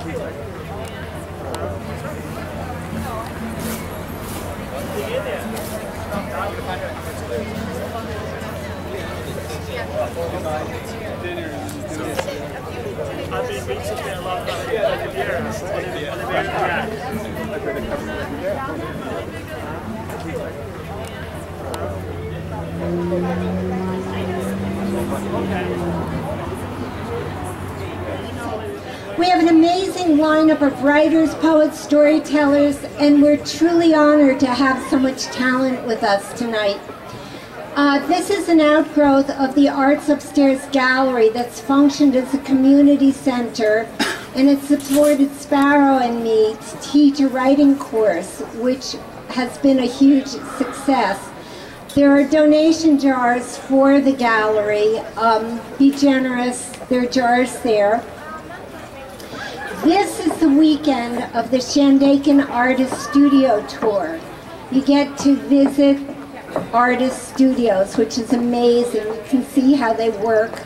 We have an amazing lineup of writers, poets, storytellers, and we're truly honored to have so much talent with us tonight. This is an outgrowth of the Arts Upstairs Gallery that's functioned as a community center, and it supported Sparrow and me to teach a writing course, which has been a huge success. There are donation jars for the gallery. Be generous, there are jars there. This is the weekend of the Shandaken Artist Studio Tour. You get to visit artist studios, which is amazing. You can see how they work.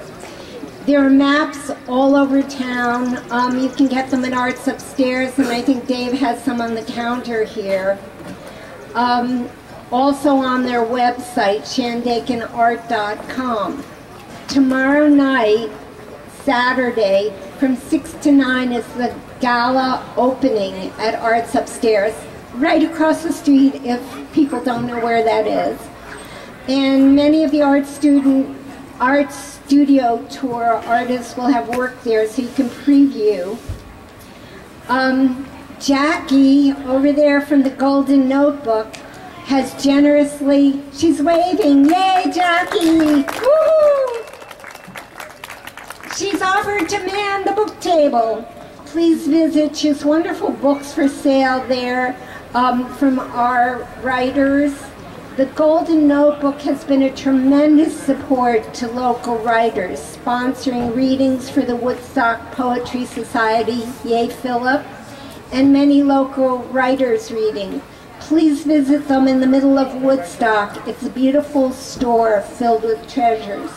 There are maps all over town. You can get them at Arts Upstairs, and I think Dave has some on the counter here. Also on their website, shandakenart.com. Tomorrow night, Saturday, from 6 to 9 is the gala opening at Arts Upstairs, right across the street if people don't know where that is. And many of the art studio tour artists will have work there, so you can preview. Jackie, over there from the Golden Notebook, has generously, she's waving, yay Jackie! Woo! She's offered to man the book table. Please visit, she has wonderful books for sale there from our writers. The Golden Notebook has been a tremendous support to local writers, sponsoring readings for the Woodstock Poetry Society, yay Phillip, and many local writers reading. Please visit them in the middle of Woodstock. It's a beautiful store filled with treasures.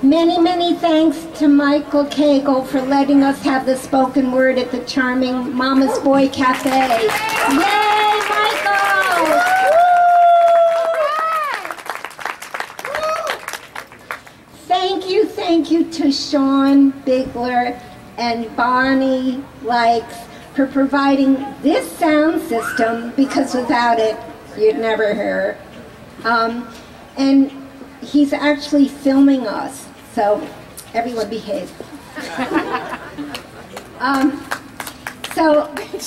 Many, many thanks to Michael Cagle for letting us have the spoken word at the charming Mama's Boy Cafe. Yay, Michael! Thank you to Sean Bigler and Bonnie Likes for providing this sound system, because without it, you'd never hear. And he's actually filming us, so everyone behave.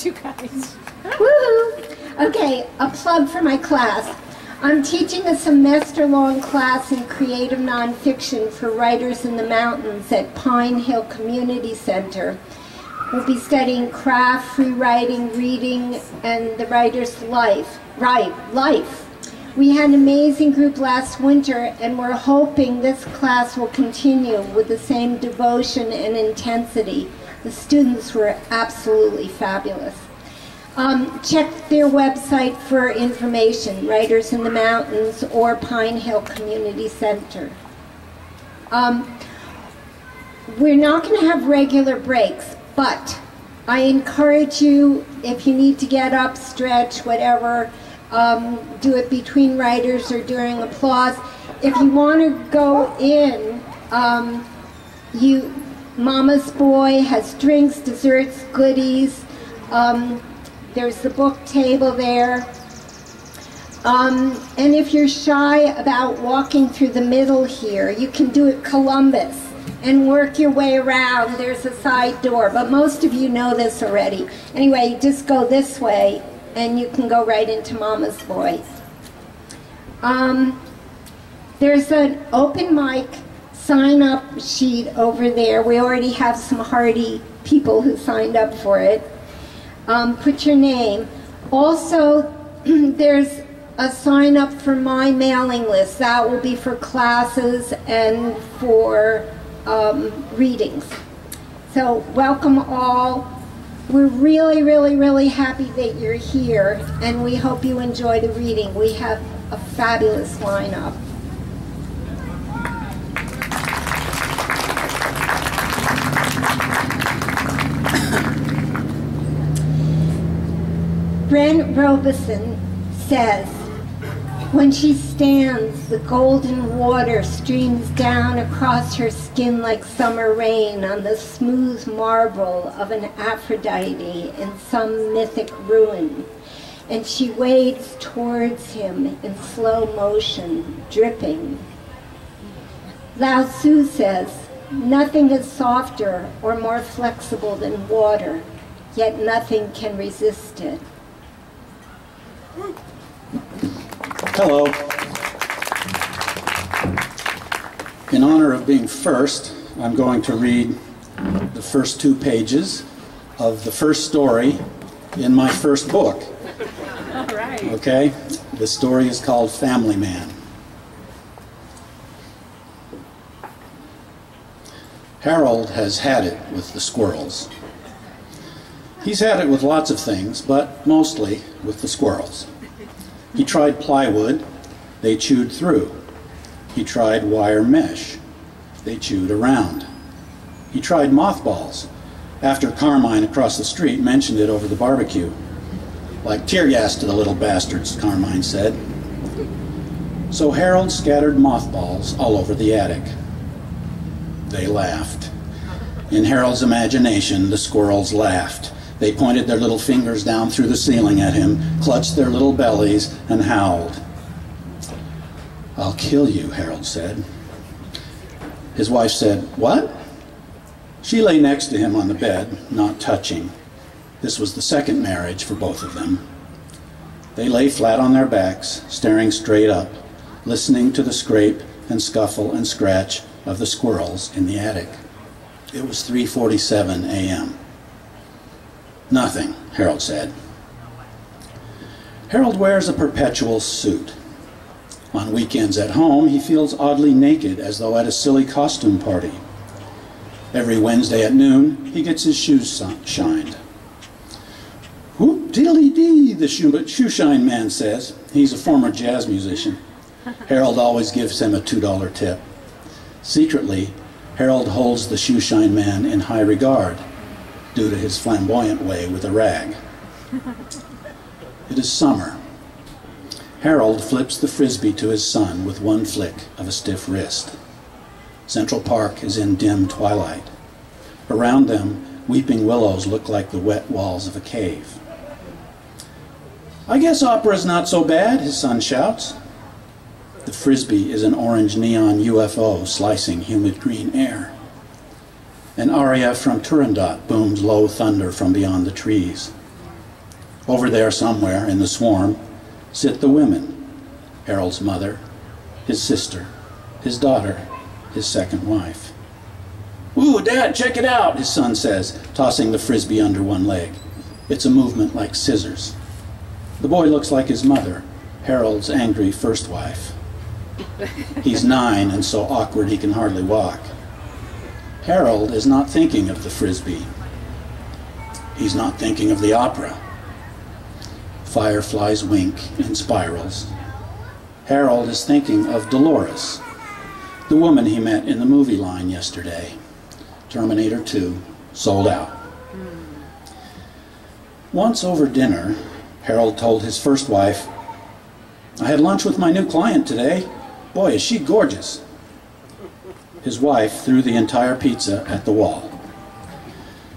You guys. Woohoo! Okay, a plug for my class. I'm teaching a semester-long class in creative nonfiction for writers in the mountains at Pine Hill Community Center. We'll be studying craft, free writing, reading, and the writer's life. We had an amazing group last winter, and we're hoping this class will continue with the same devotion and intensity. The students were absolutely fabulous. Check their website for information, Writers in the Mountains or Pine Hill Community Center. We're not going to have regular breaks, but I encourage you, if you need to get up, stretch, whatever, do it between writers or during applause. If you want to go in, Mama's Boy has drinks, desserts, goodies. There's the book table there. And if you're shy about walking through the middle here, you can do it Columbus and work your way around. There's a side door, but most of you know this already. Anyway, you just go this way and you can go right into Mama's Boy. There's an open mic sign-up sheet over there. We already have some hardy people who signed up for it. Put your name. Also, there's a sign-up for my mailing list. That will be for classes and for readings. So welcome all. We're really, really, really happy that you're here, and we hope you enjoy the reading. We have a fabulous lineup. Brent Robison says, when she stands, the golden water streams down across her skin like summer rain on the smooth marble of an Aphrodite in some mythic ruin, and she wades towards him in slow motion, dripping. Lao Tzu says, nothing is softer or more flexible than water, yet nothing can resist it. Hello. In honor of being first, I'm going to read the first 2 pages of the first story in my first book. All right. Okay? The story is called Family Man. Harold has had it with the squirrels. He's had it with lots of things, but mostly with the squirrels. He tried plywood, they chewed through. He tried wire mesh, they chewed around. He tried mothballs, after Carmine across the street mentioned it over the barbecue. Like tear gas to the little bastards, Carmine said. So Harold scattered mothballs all over the attic. They laughed. In Harold's imagination, the squirrels laughed. They pointed their little fingers down through the ceiling at him, clutched their little bellies, and howled. "I'll kill you," Harold said. His wife said, "What?" She lay next to him on the bed, not touching. This was the second marriage for both of them. They lay flat on their backs, staring straight up, listening to the scrape and scuffle and scratch of the squirrels in the attic. It was 3:47 a.m. "Nothing," Harold said. Harold wears a perpetual suit. On weekends at home, he feels oddly naked, as though at a silly costume party. Every Wednesday at noon, he gets his shoes shined. "Whoop diddly dee," the shoeshine man says. He's a former jazz musician. Harold always gives him a $2 tip. Secretly, Harold holds the shoeshine man in high regard, due to his flamboyant way with a rag. It is summer. Harold flips the frisbee to his son with one flick of a stiff wrist. Central Park is in dim twilight. Around them, weeping willows look like the wet walls of a cave. "I guess opera's not so bad," his son shouts. The frisbee is an orange neon UFO slicing humid green air. An aria from Turandot booms low thunder from beyond the trees. Over there somewhere in the swarm sit the women, Harold's mother, his sister, his daughter, his second wife. "Ooh, Dad, check it out," his son says, tossing the frisbee under one leg. It's a movement like scissors. The boy looks like his mother, Harold's angry first wife. He's 9 and so awkward he can hardly walk. Harold is not thinking of the frisbee. He's not thinking of the opera. Fireflies wink in spirals. Harold is thinking of Dolores, the woman he met in the movie line yesterday. Terminator 2, sold out. Once over dinner, Harold told his first wife, "I had lunch with my new client today. Boy, is she gorgeous." His wife threw the entire pizza at the wall.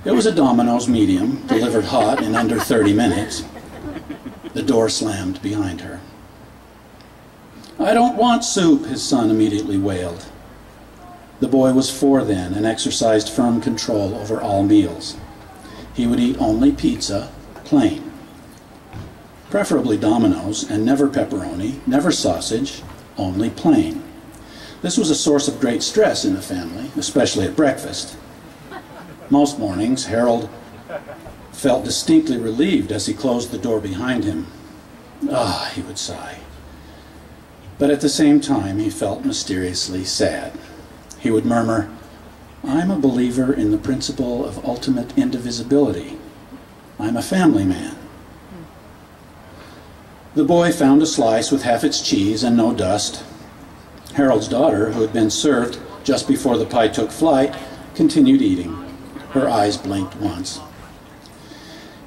It was a Domino's medium, delivered hot in under 30 minutes. The door slammed behind her. "I don't want soup," his son immediately wailed. The boy was 4 then and exercised firm control over all meals. He would eat only pizza, plain. Preferably Domino's, and never pepperoni, never sausage, only plain. This was a source of great stress in the family, especially at breakfast. Most mornings, Harold felt distinctly relieved as he closed the door behind him. "Ah," he would sigh. But at the same time, he felt mysteriously sad. He would murmur, "I'm a believer in the principle of ultimate indivisibility. I'm a family man." The boy found a slice with half its cheese and no dust. Harold's daughter, who had been served just before the pie took flight, continued eating. Her eyes blinked once.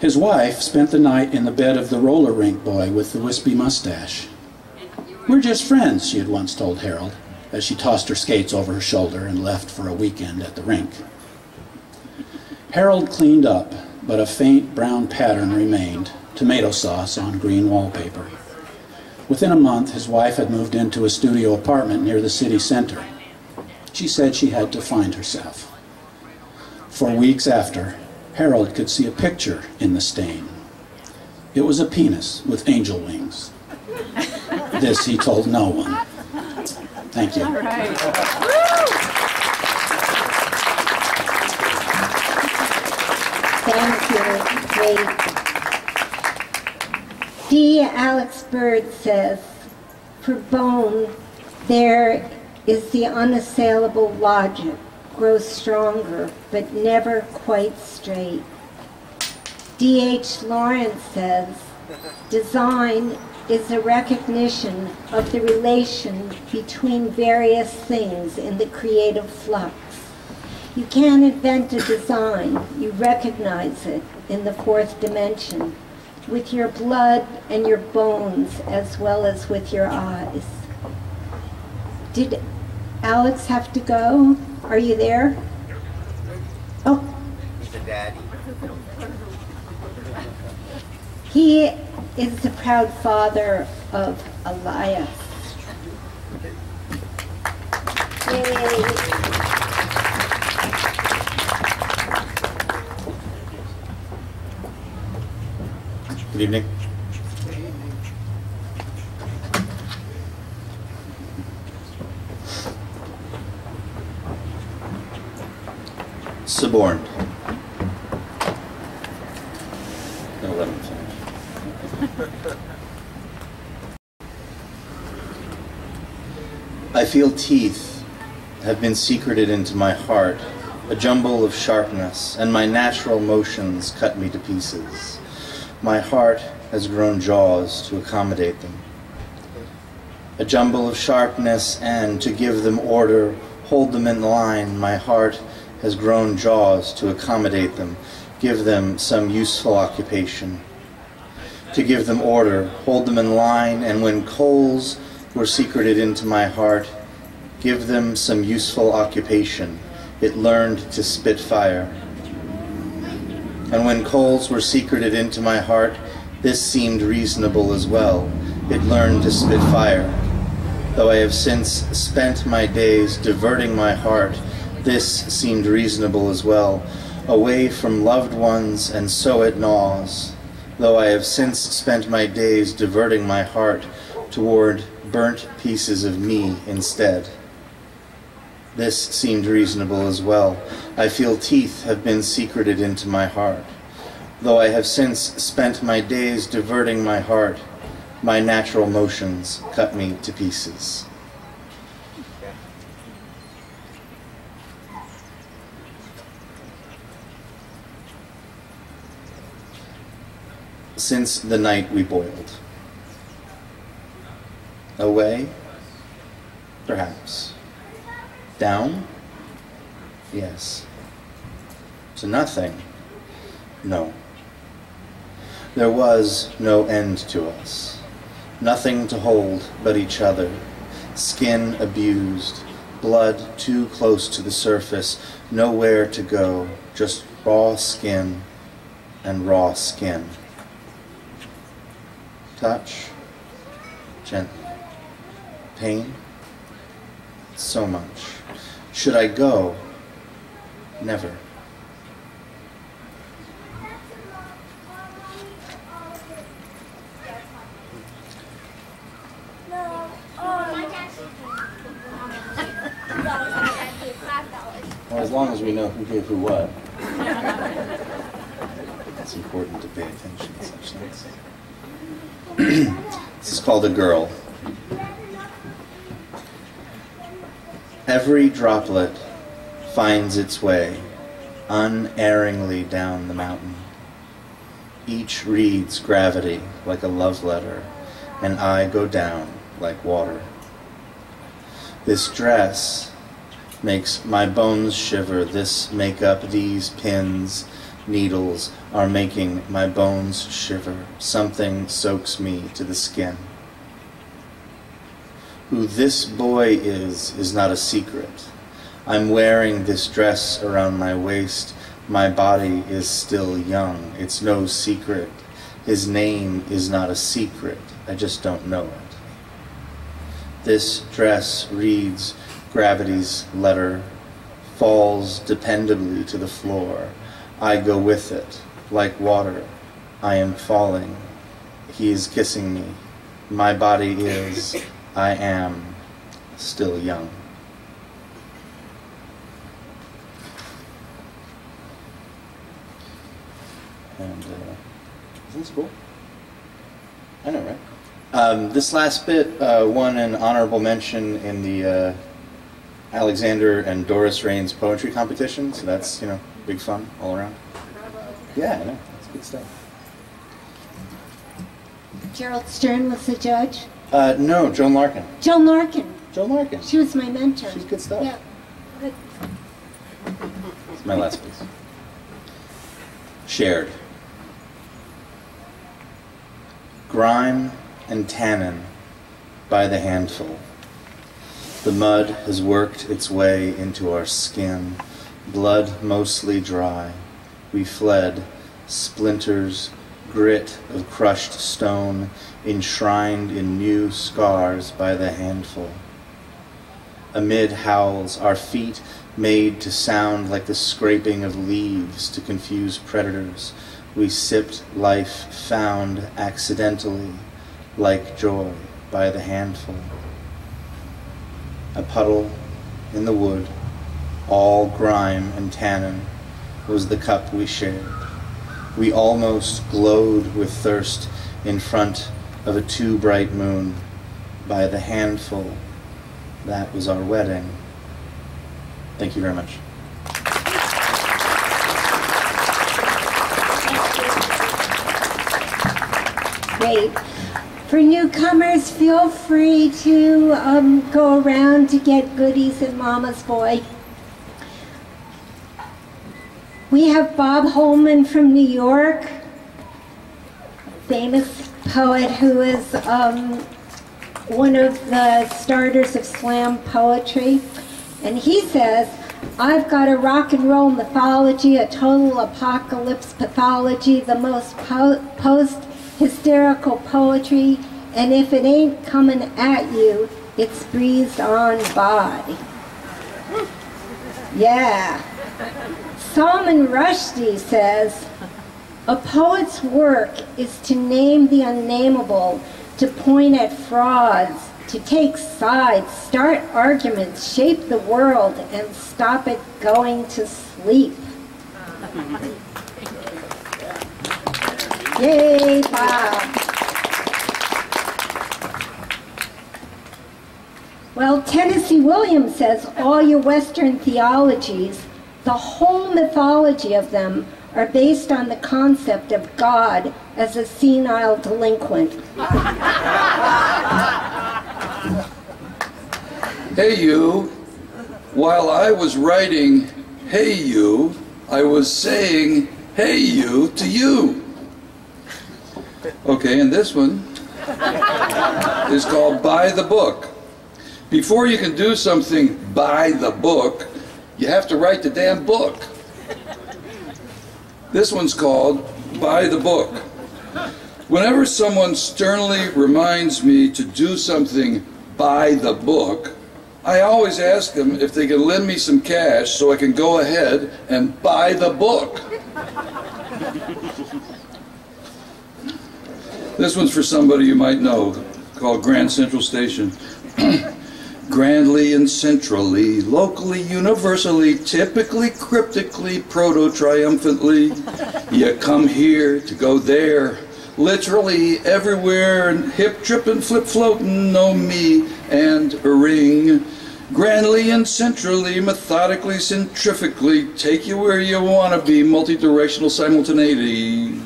His wife spent the night in the bed of the roller rink boy with the wispy mustache. "We're just friends," she had once told Harold, as she tossed her skates over her shoulder and left for a weekend at the rink. Harold cleaned up, but a faint brown pattern remained, tomato sauce on green wallpaper. Within a month, his wife had moved into a studio apartment near the city center. She said she had to find herself. For weeks after, Harold could see a picture in the stain. It was a penis with angel wings. This he told no one. Thank you. All right. Thank you. Great. D. Alex Bird says, "For bone, there is the unassailable logic, grows stronger, but never quite straight." D.H. Lawrence says, "Design is a recognition of the relation between various things in the creative flux. You can't invent a design, you recognize it in the fourth dimension, with your blood and your bones as well as with your eyes." Did Alex have to go? Are you there? Oh. He's a daddy. He is the proud father of Elias. Yay. Good evening. Suborned. Gonna let him finish. I feel teeth have been secreted into my heart, a jumble of sharpness, and my natural motions cut me to pieces. My heart has grown jaws to accommodate them. A jumble of sharpness, and to give them order, hold them in line, my heart has grown jaws to accommodate them, give them some useful occupation. To give them order, hold them in line, and when coals were secreted into my heart, give them some useful occupation. It learned to spit fire. And when coals were secreted into my heart, this seemed reasonable as well. It learned to spit fire. Though I have since spent my days diverting my heart, this seemed reasonable as well. Away from loved ones, and so it gnaws. Though I have since spent my days diverting my heart toward burnt pieces of me instead. This seemed reasonable as well. I feel teeth have been secreted into my heart. Though I have since spent my days diverting my heart, my natural motions cut me to pieces. Since the night we boiled. Away? Perhaps. Down? Yes. To nothing? No. There was no end to us. Nothing to hold but each other. Skin abused. Blood too close to the surface. Nowhere to go. Just raw skin and raw skin. Touch. Gently. Pain? So much. Should I go? Never. Well, as long as we know who gave who what. It's important to pay attention to such things. This is called A Girl. Every droplet finds its way unerringly down the mountain. Each reads gravity like a love letter, and I go down like water. This dress makes my bones shiver, this makeup, these pins, Needles are making my bones shiver. Something soaks me to the skin. Who this boy is not a secret. I'm wearing this dress around my waist. My body is still young. It's no secret. His name is not a secret. I just don't know it. This dress reads gravity's letter, falls dependably to the floor. I go with it, like water. I am falling. He is kissing me. My body is, I am, still young. And, isn't this cool? I know, right? This last bit won an honorable mention in the Alexander and Doris Raines poetry competition, so that's, you know, big fun all around. Yeah, I know, it's good stuff. Gerald Stern was the judge? No, Joan Larkin. Joan Larkin. Joan Larkin. She was my mentor. She's good stuff. Yeah. Good. It's my last piece. Shared. Grime and tannin by the handful. The mud has worked its way into our skin, blood mostly dry. We fled, splinters, grit of crushed stone, enshrined in new scars by the handful. Amid howls, our feet made to sound like the scraping of leaves to confuse predators, we sipped life found accidentally, like joy by the handful. A puddle in the wood, all grime and tannin, was the cup we shared. We almost glowed with thirst in front of a too bright moon. By the handful, that was our wedding. Thank you very much. Great. For newcomers, feel free to go around to get goodies at Mama's Boy. We have Bob Holman from New York, famous poet who is one of the starters of slam poetry. And he says, I've got a rock and roll mythology, a total apocalypse pathology, the most post-hysterical poetry, and if it ain't coming at you, it's breezed on by. Yeah. Salman Rushdie says, a poet's work is to name the unnameable, to point at frauds, to take sides, start arguments, shape the world, and stop it going to sleep. Yay, Bob. Well, Tennessee Williams says all your Western theologies, the whole mythology of them, are based on the concept of God as a senile delinquent. Hey you, while I was writing hey you, I was saying hey you to you. Okay, and this one is called By the Book. Before you can do something by the book, you have to write the damn book. This one's called By the Book. Whenever someone sternly reminds me to do something by the book, I always ask them if they can lend me some cash so I can go ahead and buy the book. This one's for somebody you might know, called Grand Central Station. Grandly and centrally, locally, universally, typically, cryptically, proto-triumphantly, you come here to go there, literally everywhere, and hip-tripping, flip-floating, know me and a ring. Grandly and centrally, methodically, centrifugally, take you where you want to be, multi-directional simultaneity.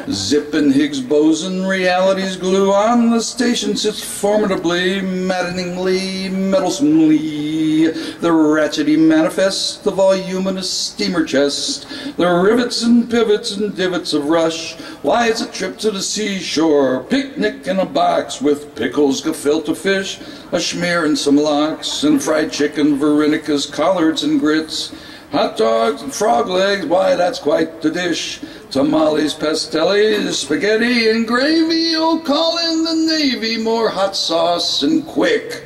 Zipping Higgs boson, reality's glue on the station sits formidably, maddeningly, meddlesomely. The ratchety manifest, the voluminous steamer chest, the rivets and pivots and divots of rush. Why, it's a trip to the seashore, picnic in a box with pickles, gefilte fish, a schmear and some lox, and fried chicken, verenicas, collards and grits. Hot dogs and frog legs, why, that's quite the dish. Tamales, pastellis, spaghetti and gravy, oh, call in the Navy, more hot sauce and quick.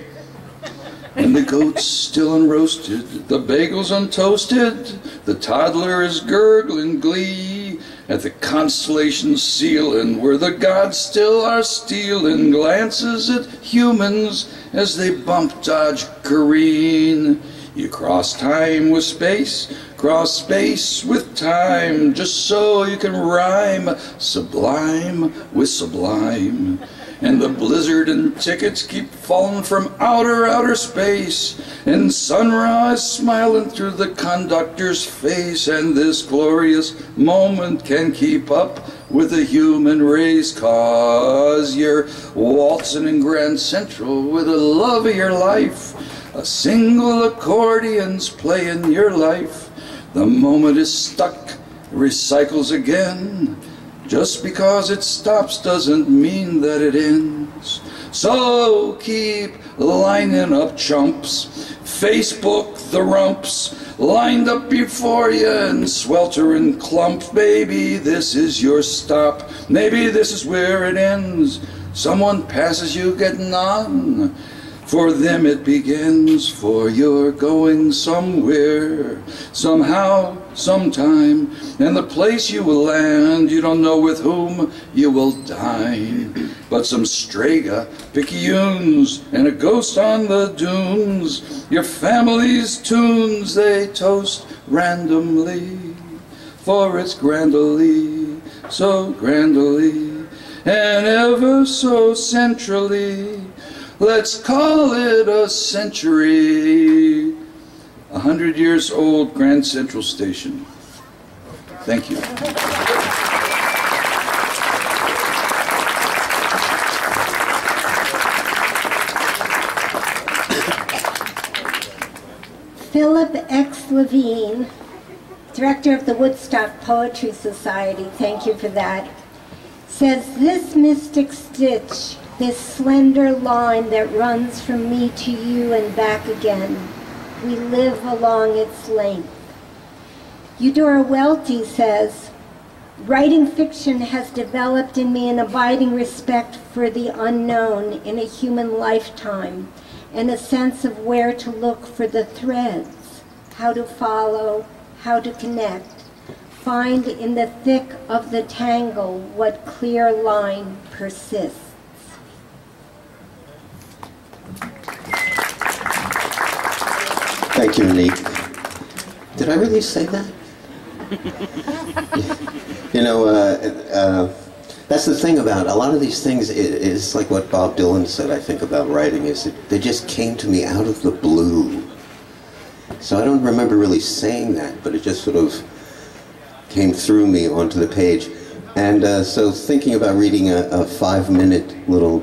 And the goat's still unroasted, the bagel's untoasted, the toddler is gurgling glee. At the constellation ceiling, where the gods still are stealing glances at humans as they bump, dodge, careen. You cross time with space, cross space with time, just so you can rhyme sublime with sublime. And the blizzard and tickets keep falling from outer space, and sunrise smiling through the conductor's face, and this glorious moment can keep up with the human race, 'cause you're waltzing in Grand Central with the love of your life. A single accordion's playing your life. The moment is stuck, recycles again. Just because it stops doesn't mean that it ends. So keep lining up chumps. Facebook the rumps lined up before you in sweltering clumps. Baby, this is your stop. Maybe this is where it ends. Someone passes you getting on. For them it begins, for you're going somewhere, somehow, sometime, and the place you will land, you don't know with whom you will dine. But some strega, picayunes, and a ghost on the dunes, your family's tunes they toast randomly, for it's grandly, so grandly, and ever so centrally. Let's call it a century. 100 years old Grand Central Station. Thank you. Phillip X Levine, director of the Woodstock Poetry Society, thank you for that, says, this mystic stitch, this slender line that runs from me to you and back again, we live along its length. Eudora Welty says, writing fiction has developed in me an abiding respect for the unknown in a human lifetime and a sense of where to look for the threads, how to follow, how to connect, find in the thick of the tangle what clear line persists. Thank you, Anique. Did I really say that? You know, that's the thing about a lot of these things. It's like what Bob Dylan said, I think, about writing, is that they just came to me out of the blue. So I don't remember really saying that, but it just sort of came through me onto the page. And so thinking about reading a 5-minute little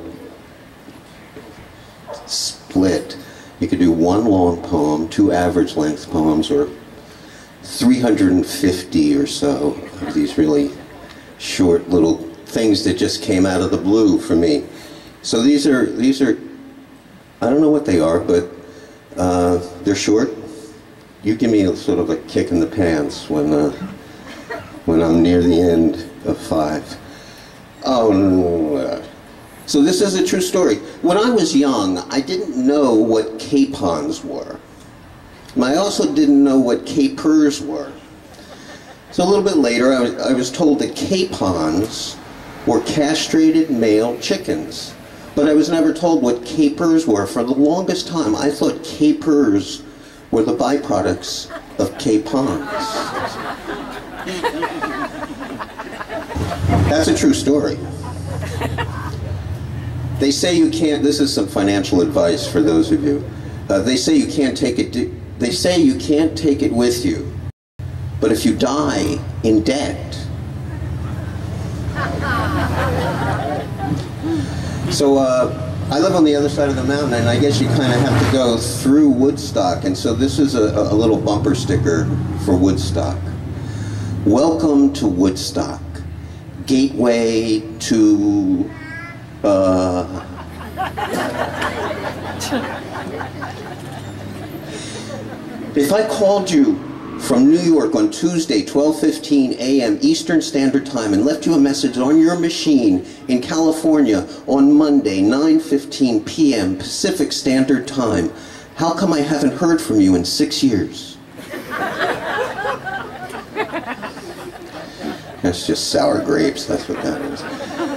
split, you could do one long poem, 2 average length poems, or 350 or so of these really short little things that just came out of the blue for me. So these are I don't know what they are, but they're short. You give me a sort of a kick in the pants when I'm near the end of 5. Oh no. So this is a true story. When I was young, I didn't know what capons were. And I also didn't know what capers were. So a little bit later, I was told that capons were castrated male chickens. But I was never told what capers were. For the longest time, I thought capers were the byproducts of capons. That's a true story. They say you can't, this is some financial advice for those of you. They say you can't take it with you. But if you die in debt, So I live on the other side of the mountain, and I guess you kind of have to go through Woodstock. And so this is a little bumper sticker for Woodstock. Welcome to Woodstock, gateway to If I called you from New York on Tuesday, 12:15 a.m. Eastern Standard Time, and left you a message on your machine in California on Monday, 9:15 p.m. Pacific Standard Time, how come I haven't heard from you in 6 years? That's just sour grapes, that's what that is.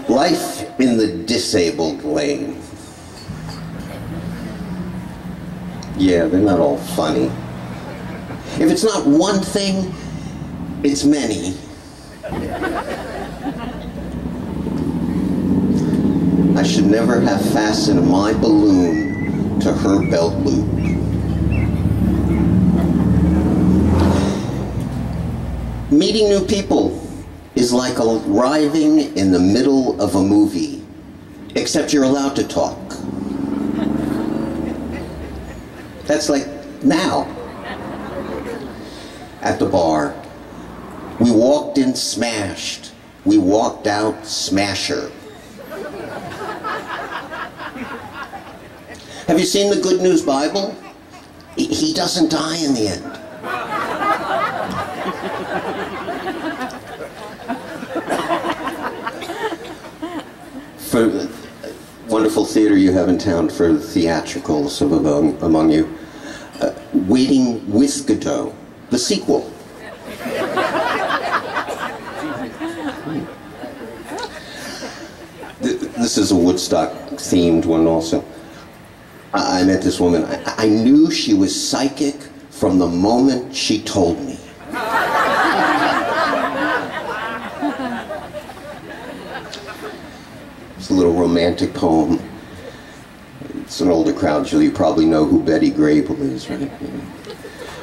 Life in the disabled lane. Yeah, they're not all funny. If it's not one thing, it's many. I should never have fastened my balloon to her belt loop. Meeting new people is like arriving in the middle of a movie, except you're allowed to talk. That's like now. At the bar, we walked in smashed, we walked out smasher. Have you seen the Good News Bible? He doesn't die in the end. For the wonderful theater you have in town for the theatricals among you, Waiting with Godot, the sequel. This is a Woodstock-themed one also. I met this woman. I knew she was psychic from the moment she told me. It's a little romantic poem. It's an older crowd, so you probably know who Betty Grable is, right?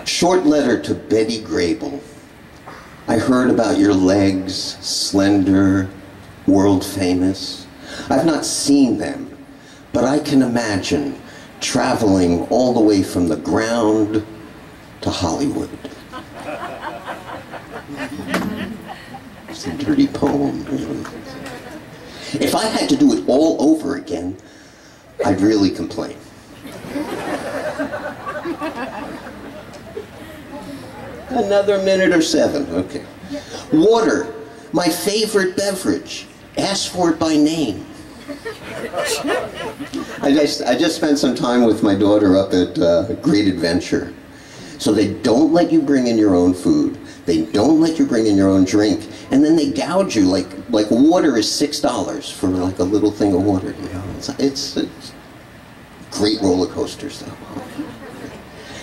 Short letter to Betty Grable. I heard about your legs, slender, world famous. I've not seen them, but I can imagine traveling all the way from the ground to Hollywood. It's a dirty poem, really. If I had to do it all over again, I'd really complain. Another minute or 7, okay. Water, my favorite beverage. Ask for it by name. I just spent some time with my daughter up at Great Adventure. So they don't let you bring in your own food. They don't let you bring in your own drink. And then they gouge you like water is $6 for like a little thing of water. You know? It's great roller coasters though.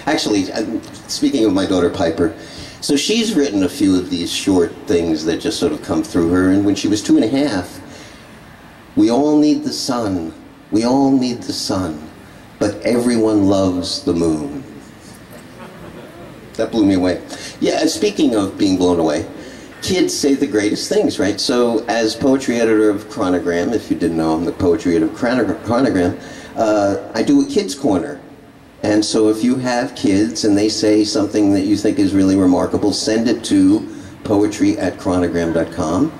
Actually, speaking of my daughter Piper, so she's written a few of these short things that just sort of come through her, and when she was 2.5, we all need the sun, we all need the sun, but everyone loves the moon. That blew me away. Yeah, speaking of being blown away, kids say the greatest things, right? So as poetry editor of Chronogram, if you didn't know, I'm the poetry editor of Chronogram, I do a kids corner. And so if you have kids and they say something that you think is really remarkable, send it to poetry@chronogram.com,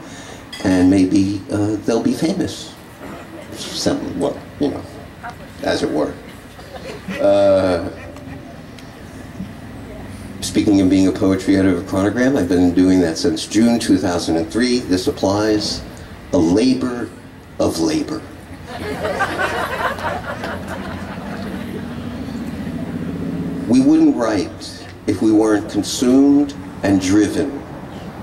and maybe they'll be famous. Well, you know, as it were. Speaking of being a poetry editor of Chronogram, I've been doing that since June 2003. This applies. A labor of labor. We wouldn't write if we weren't consumed and driven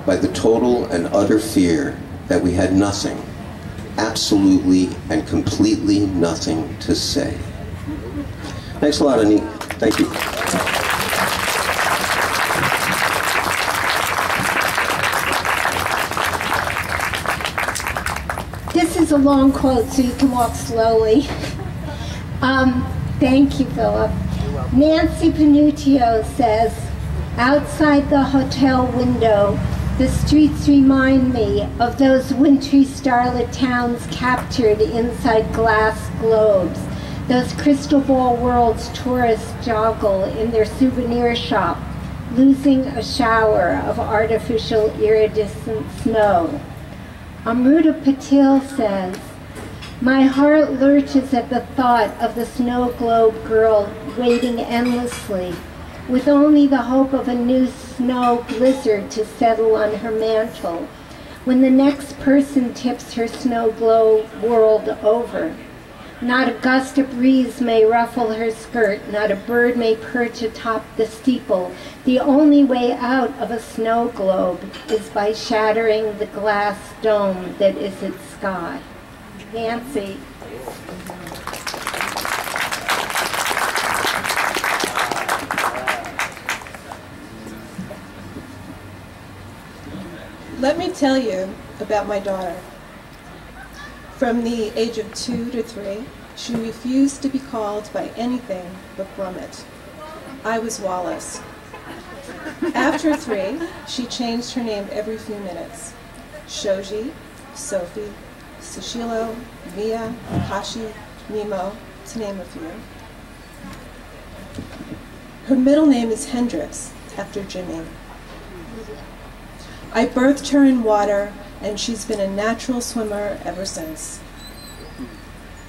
by the total and utter fear that we had nothing, absolutely and completely nothing to say. Thanks a lot, Anique. Thank you. This is a long quote, so you can walk slowly. Thank you, Philip. Nanci Panuccio says, outside the hotel window, The streets remind me of those wintry starlit towns captured inside glass globes, those crystal ball worlds tourists joggle in their souvenir shop, losing a shower of artificial iridescent snow. Amruta Patil says, "My heart lurches at the thought of the snow globe girl waiting endlessly, with only the hope of a new snow blizzard to settle on her mantle, when the next person tips her snow globe world over. Not a gust of breeze may ruffle her skirt, not a bird may perch atop the steeple. The only way out of a snow globe is by shattering the glass dome that is its sky." Nanci. Let me tell you about my daughter. From the age of 2 to 3, she refused to be called by anything but Grummet. I was Wallace. After 3, she changed her name every few minutes. Shoji, Sophie, Sushilo, Mia, Hashi, Nemo, to name a few. Her middle name is Hendrix, after Jimmy. I birthed her in water, and she's been a natural swimmer ever since.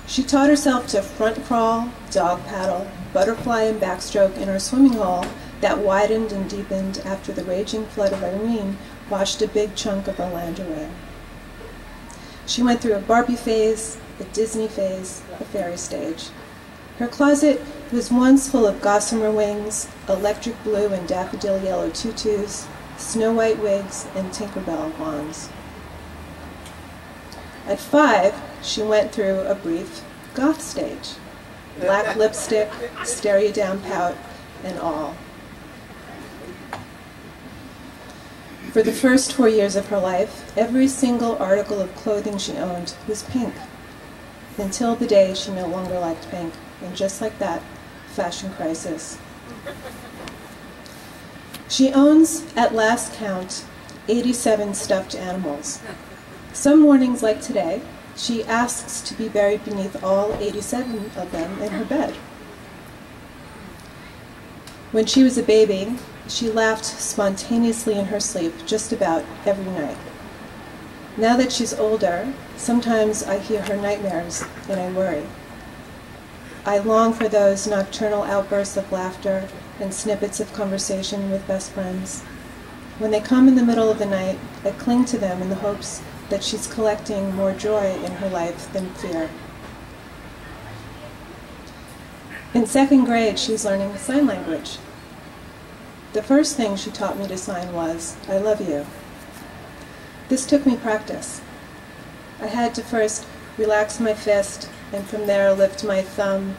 She taught herself to front crawl, dog paddle, butterfly, and backstroke in our swimming hole that widened and deepened after the raging flood of Irene washed a big chunk of our land away. She went through a Barbie phase, a Disney phase, a fairy stage. Her closet was once full of gossamer wings, electric blue and daffodil yellow tutus, Snow White wigs, and Tinkerbell wands. At 5, she went through a brief goth stage. Black lipstick, stare-you-down pout, and all. For the first 4 years of her life, every single article of clothing she owned was pink, until the day she no longer liked pink, and just like that, fashion crisis. She owns, at last count, 87 stuffed animals. Some mornings, like today, she asks to be buried beneath all 87 of them in her bed. When she was a baby, she laughed spontaneously in her sleep just about every night. Now that she's older, sometimes I hear her nightmares and I worry. I long for those nocturnal outbursts of laughter and snippets of conversation with best friends. When they come in the middle of the night, I cling to them in the hopes that she's collecting more joy in her life than fear. In 2nd grade, she's learning sign language. The first thing she taught me to sign was, "I love you." This took me practice. I had to first relax my fist, and from there lift my thumb,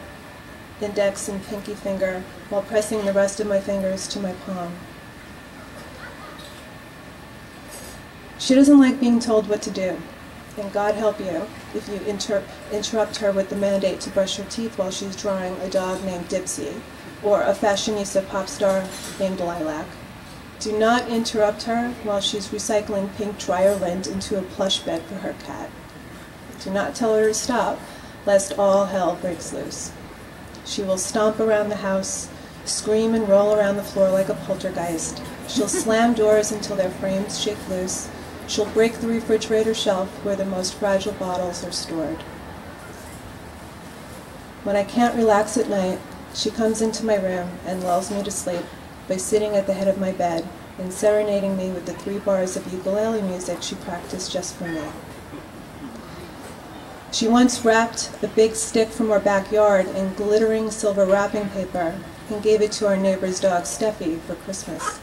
index, and pinky finger while pressing the rest of my fingers to my palm. She doesn't like being told what to do, and God help you if you interrupt her with the mandate to brush her teeth while she's drawing a dog named Dipsy or a fashionista pop star named Lilac. Do not interrupt her while she's recycling pink dryer lint into a plush bed for her cat. Do not tell her to stop, lest all hell breaks loose. She will stomp around the house, scream and roll around the floor like a poltergeist. She'll slam doors until their frames shake loose. She'll break the refrigerator shelf where the most fragile bottles are stored. When I can't relax at night, she comes into my room and lulls me to sleep by sitting at the head of my bed and serenading me with the 3 bars of ukulele music she practiced just for me. She once wrapped a big stick from our backyard in glittering silver wrapping paper and gave it to our neighbor's dog, Steffi, for Christmas.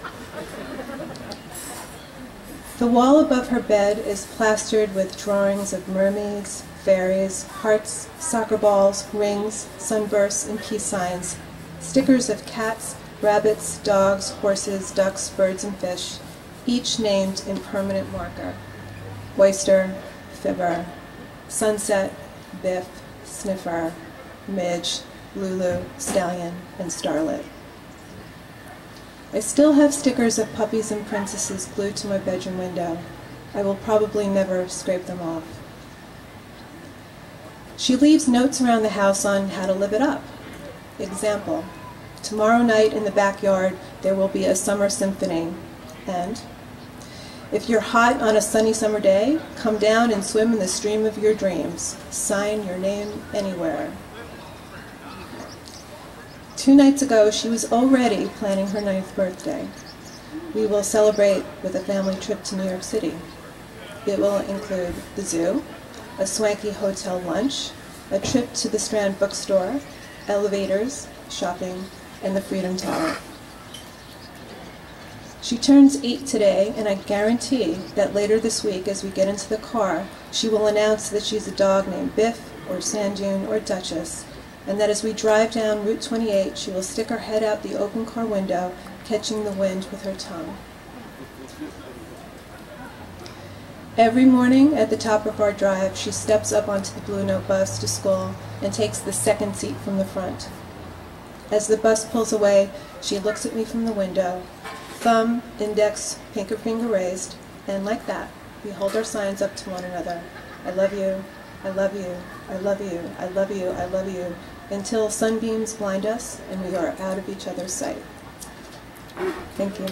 The wall above her bed is plastered with drawings of mermaids, fairies, hearts, soccer balls, rings, sunbursts, and peace signs, stickers of cats, rabbits, dogs, horses, ducks, birds, and fish, each named in permanent marker: oyster, fibber, sunset, biff, sniffer, midge, lulu, stallion, and starlet. I still have stickers of puppies and princesses glued to my bedroom window. I will probably never scrape them off. She leaves notes around the house on how to live it up. Example, tomorrow night in the backyard there will be a summer symphony, and if you're hot on a sunny summer day, come down and swim in the stream of your dreams. Sign your name anywhere. 2 nights ago, she was already planning her 9th birthday. We will celebrate with a family trip to New York City. It will include the zoo, a swanky hotel lunch, a trip to the Strand bookstore, elevators, shopping, and the Freedom Tower. She turns 8 today, and I guarantee that later this week, as we get into the car, she will announce that she's a dog named Biff, or Sand Dune, or Duchess, and that as we drive down Route 28, she will stick her head out the open car window, catching the wind with her tongue. Every morning at the top of our drive, she steps up onto the Blue Note bus to school and takes the second seat from the front. As the bus pulls away, she looks at me from the window, thumb, index, pinker finger raised, and like that, we hold our signs up to one another. I love you, I love you, I love you, I love you, I love you, until sunbeams blind us and we are out of each other's sight. Thank you.